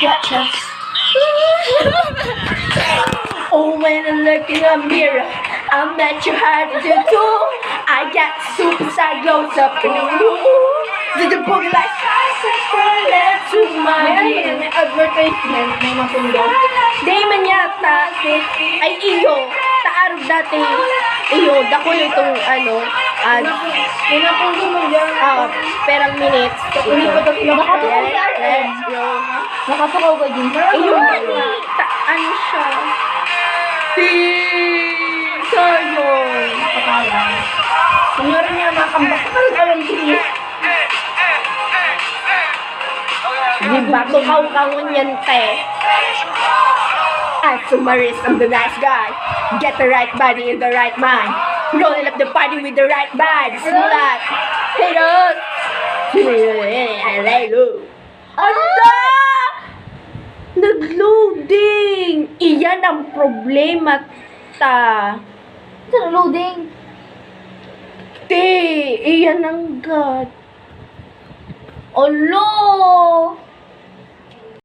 Gotcha. Oh, when I look in the mirror, I'm not too hard to do. I got super side glows up in the room. Did the boogie like left to my head? May advertisement, may matulog. Damon yata, ay iyo, taarog dati, iyo, dako itong ad, May napulog mo dyan. perang minutes. Let's go. Nakatukaw ka din. Iyo, ano siya? Sayo. Kunyari niya makambak. Alam din. Diba, tukaw-kawon yan, te. I'm Sumaris, I'm the nice guy. Get the right body in the right mind. Rolling up the party with the right vibes. Like, hey, look. Ala! Nag-loading! Iyan ang problema, ta. Ito na loading. Te, iyan ang god. Olo!